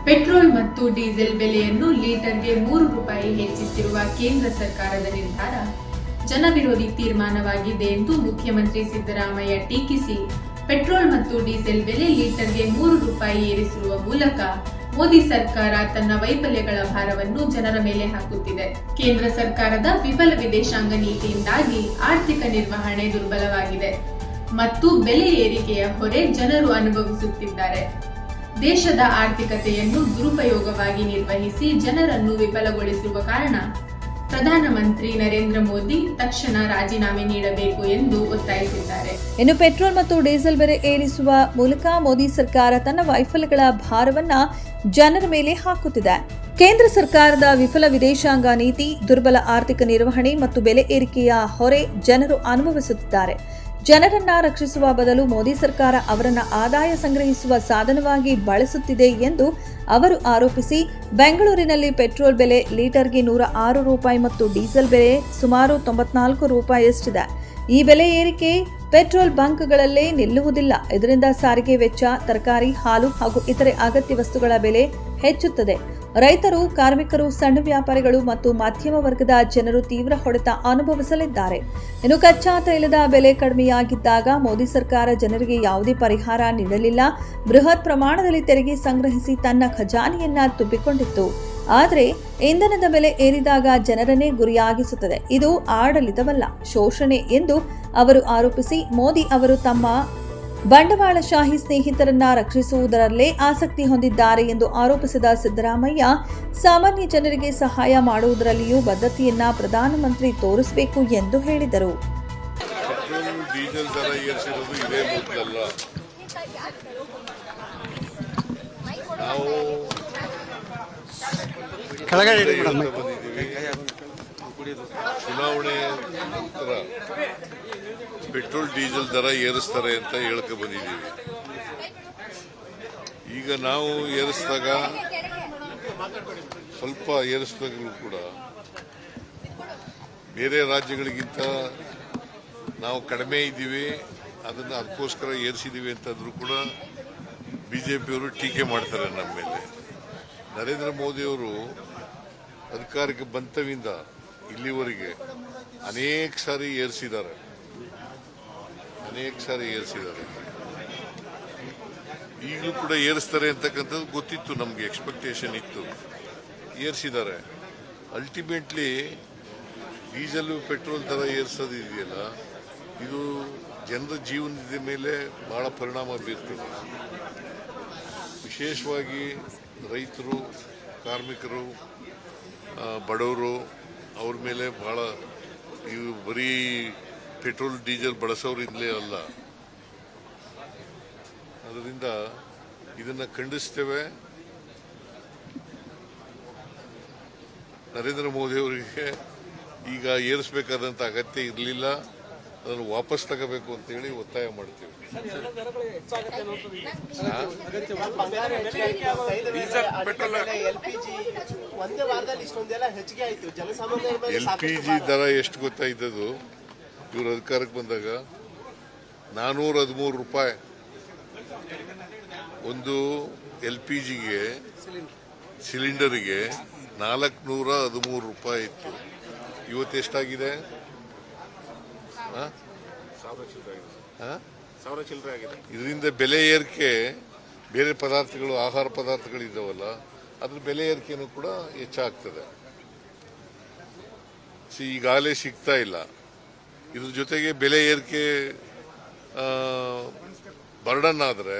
Petrol ಮತ್ತು diesel ಬೆಲೆಯನ್ನು ಲೀಟರ್ಗೆ 3 ರೂಪಾಯಿ ಹೆಚ್ಚಿಸಿರುವ ಕೇಂದ್ರ ಸರ್ಕಾರದ ನಿರ್ಧಾರ ಜನವಿರೋಧಿ ತೀರ್ಮಾನವಾಗಿದೆ ಎಂದು ಮುಖ್ಯಮಂತ್ರಿ ಸಿದ್ದರಾಮಯ್ಯ ಟೀಕಿಸಿ, ಪೆಟ್ರೋಲ್ ಮತ್ತು ಡೀಸೆಲ್ ಬೆಲೆ ಲೀಟರ್ಗೆ 3 ರೂಪಾಯಿ ಏರಿಸಿರುವ ಮೂಲಕ ಮೋದಿ ಸರ್ಕಾರ ತನ್ನ ವೈಫಲ್ಯಗಳ ಭಾರವನ್ನು ಜನರ ಮೇಲೆ ಹಾಕುತ್ತಿದೆ. ಕೇಂದ್ರ ಸರ್ಕಾರದ ವಿಫಲ ವಿದೇಶಾಂಗ ನೀತಿಯಿಂದಾಗಿ ಆರ್ಥಿಕ ನಿರ್ವಹಣೆ ದುರ್ಬಲವಾಗಿದೆ ಮತ್ತು ಬೆಲೆ ಏರಿಕೆಯ ಹೊರೆ ಜನರು ಅನುಭವಿಸುತ್ತಿದ್ದಾರೆ. ದೇಶದ ಆರ್ಥಿಕತೆಯನ್ನು ದುರುಪಯೋಗವಾಗಿ ನಿರ್ವಹಿಸಿ ಜನರನ್ನು ವಿಫಲಗೊಳಿಸಿರುವ ಕಾರಣ ಪ್ರಧಾನಮಂತ್ರಿ ನರೇಂದ್ರ ಮೋದಿ ತಕ್ಷಣ ರಾಜೀನಾಮೆ ನೀಡಬೇಕು ಎಂದು ಒತ್ತಾಯಿಸಿದ್ದಾರೆ. ಇನ್ನು ಪೆಟ್ರೋಲ್ ಮತ್ತು ಡೀಸೆಲ್ ಬೆಲೆ ಏರಿಸುವ ಮೂಲಕ ಮೋದಿ ಸರ್ಕಾರ ತನ್ನ ವೈಫಲ್ಯಗಳ ಭಾರವನ್ನ ಜನರ ಮೇಲೆ ಹಾಕುತ್ತಿದೆ. ಕೇಂದ್ರ ಸರ್ಕಾರದ ವಿಫಲ ವಿದೇಶಾಂಗ ನೀತಿ, ದುರ್ಬಲ ಆರ್ಥಿಕ ನಿರ್ವಹಣೆ ಮತ್ತು ಬೆಲೆ ಏರಿಕೆಯ ಹೊರೆ ಜನರು ಅನುಭವಿಸುತ್ತಿದ್ದಾರೆ. ಜನರನ್ನ ರಕ್ಷಿಸುವ ಬದಲು ಮೋದಿ ಸರ್ಕಾರ ಅವರನ್ನ ಆದಾಯ ಸಂಗ್ರಹಿಸುವ ಸಾಧನವಾಗಿ ಬಳಸುತ್ತಿದೆ ಎಂದು ಅವರು ಆರೋಪಿಸಿ, ಬೆಂಗಳೂರಿನಲ್ಲಿ ಪೆಟ್ರೋಲ್ ಬೆಲೆ ಲೀಟರ್ಗೆ 106 ರೂಪಾಯಿ ಮತ್ತು ಡೀಸೆಲ್ ಬೆಲೆ ಸುಮಾರು 94 ರೂಪಾಯಿಯಷ್ಟಿದೆ. ಈ ಬೆಲೆ ಏರಿಕೆ ಪೆಟ್ರೋಲ್ ಬಂಕ್ಗಳಲ್ಲೇ ನಿಲ್ಲುವುದಿಲ್ಲ. ಇದರಿಂದ ಸಾರಿಗೆ ವೆಚ್ಚ, ತರಕಾರಿ, ಹಾಲು ಹಾಗೂ ಇತರೆ ಅಗತ್ಯ ವಸ್ತುಗಳ ಬೆಲೆ ಹೆಚ್ಚುತ್ತದೆ. ರೈತರು, ಕಾರ್ಮಿಕರು, ಸಣ್ಣ ವ್ಯಾಪಾರಿಗಳು ಮತ್ತು ಮಧ್ಯಮ ವರ್ಗದ ಜನರು ತೀವ್ರ ಹೊಡೆತ ಅನುಭವಿಸಲಿದ್ದಾರೆ. ಇನ್ನು ಕಚ್ಚಾ ತೈಲದ ಬೆಲೆ ಕಡಿಮೆಯಾಗಿದ್ದಾಗ ಮೋದಿ ಸರ್ಕಾರ ಜನರಿಗೆ ಯಾವುದೇ ಪರಿಹಾರ ನೀಡಲಿಲ್ಲ. ಬೃಹತ್ ಪ್ರಮಾಣದಲ್ಲಿ ತೆರಿಗೆ ಸಂಗ್ರಹಿಸಿ ತನ್ನ ಖಜಾನೆಯನ್ನ ತುಂಬಿಕೊಂಡಿತ್ತು. ಆದರೆ ಇಂಧನದ ಬೆಲೆ ಏರಿದಾಗ ಜನರನ್ನೇ ಗುರಿಯಾಗಿಸುತ್ತದೆ. ಇದು ಆಡಳಿತವಲ್ಲ, ಶೋಷಣೆ ಎಂದು ಅವರು ಆರೋಪಿಸಿ, ಮೋದಿ ಅವರು ತಮ್ಮ ಬಂಡವಾಳಶಾಹಿ ಸ್ನೇಹಿತರನ್ನ ರಕ್ಷಿಸುವುದರಲ್ಲೇ ಆಸಕ್ತಿ ಹೊಂದಿದ್ದಾರೆ ಎಂದು ಆರೋಪಿಸಿದ ಸಿದ್ದರಾಮಯ್ಯ, ಸಾಮಾನ್ಯ ಜನರಿಗೆ ಸಹಾಯ ಮಾಡುವುದರಲ್ಲಿಯೂ ಬದ್ಧತೆಯನ್ನ ಪ್ರಧಾನಮಂತ್ರಿ ತೋರಿಸಬೇಕು ಎಂದು ಹೇಳಿದರು. ಪೆಟ್ರೋಲ್ ಡೀಸೆಲ್ ದರ ಏರಿಸಿರೋದು ಇದೇ ಮೊದಲಲ್ಲ. ನಾವು ಚುನಾವಣೆ ನಂತರ ಪೆಟ್ರೋಲ್ ಡೀಸೆಲ್ ದರ ಏರಿಸ್ತಾರೆ ಅಂತ ಹೇಳ್ಕೊ ಬಂದಿದ್ದೀವಿ. ಈಗ ನಾವು ಏರಿಸಿದಾಗ ಸ್ವಲ್ಪ ಏರಿಸಿದಾಗಲೂ ಕೂಡ ಬೇರೆ ರಾಜ್ಯಗಳಿಗಿಂತ ನಾವು ಕಡಿಮೆ ಇದ್ದೀವಿ, ಅದಕ್ಕೋಸ್ಕರ ಏರಿಸಿದ್ದೀವಿ ಅಂತಂದ್ರೂ ಕೂಡ ಬಿಜೆಪಿಯವರು ಟೀಕೆ ಮಾಡ್ತಾರೆ ನಮ್ಮ ಮೇಲೆ. ನರೇಂದ್ರ ಮೋದಿಯವರು ಅಧಿಕಾರಕ್ಕೆ ಬಂತವಿಂದ ಇಲ್ಲಿವರೆಗೆ ಅನೇಕ ಸಾರಿ ಏರಿಸಿದ್ದಾರೆ. ಈಗಲೂ ಕೂಡ ಏರಿಸ್ತಾರೆ ಅಂತಕ್ಕಂಥದ್ದು ಗೊತ್ತಿತ್ತು, ನಮಗೆ ಎಕ್ಸ್ಪೆಕ್ಟೇಷನ್ ಇತ್ತು, ಏರಿಸಿದ್ದಾರೆ. ಅಲ್ಟಿಮೇಟ್ಲಿ ಡೀಸೆಲ್ ಪೆಟ್ರೋಲ್ ದರ ಏರಿಸೋದಿದೆಯಲ್ಲ, ಇದು ಜನರ ಜೀವನದ ಮೇಲೆ ಬಹಳ ಪರಿಣಾಮ ಬೀರ್ತದೆ. ವಿಶೇಷವಾಗಿ ರೈತರು, ಕಾರ್ಮಿಕರು, ಬಡವರು, ಅವ್ರ ಮೇಲೆ ಬಹಳ, ಇವು ಬರೀ ಪೆಟ್ರೋಲ್ ಡೀಸೆಲ್ ಬಳಸೋರಿಂದಲೇ ಅಲ್ಲ. ಅದರಿಂದ ಇದನ್ನು ಖಂಡಿಸ್ತೇವೆ. ನರೇಂದ್ರ ಮೋದಿ ಅವರಿಗೆ ಈಗ ಏರಿಸಬೇಕಾದಂಥ ಅಗತ್ಯ ಇರಲಿಲ್ಲ, ಅದನ್ನು ವಾಪಸ್ ತಗೋಬೇಕು ಅಂತೇಳಿ ಒತ್ತಾಯ ಮಾಡ್ತೀವಿ. LPG ದರ ಎಷ್ಟು ಗೊತ್ತಾಯ್ತದು? ಇವರು ಅಧಿಕಾರಕ್ಕೆ ಬಂದಾಗ 413 ರೂಪಾಯಿ ಒಂದು LPGಗೆ, ಸಿಲಿಂಡರ್ಗೆ 413 ರೂಪಾಯಿ ಇತ್ತು. ಇವತ್ತೆಷ್ಟಾಗಿದೆ? 1000 ಚಿಲ್ಲರೆ ಆಗಿದೆ. ಇದರಿಂದ ಬೆಲೆ ಏರಿಕೆ, ಬೇರೆ ಪದಾರ್ಥಗಳು, ಆಹಾರ ಪದಾರ್ಥಗಳಿದ್ದಾವಲ್ಲ, ಅದ್ರ ಬೆಲೆ ಏರಿಕೆನೂ ಕೂಡ ಹೆಚ್ಚಾಗ್ತದೆ. ಈಗಾಗಲೇ ಸಿಗ್ತಾ ಇಲ್ಲ. ಇದ್ರ ಜೊತೆಗೆ ಬೆಲೆ ಏರಿಕೆ ಬರ್ಡನ್ ಆದರೆ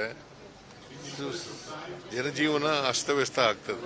ಜನಜೀವನ ಅಸ್ತವ್ಯಸ್ತ ಆಗ್ತದೆ.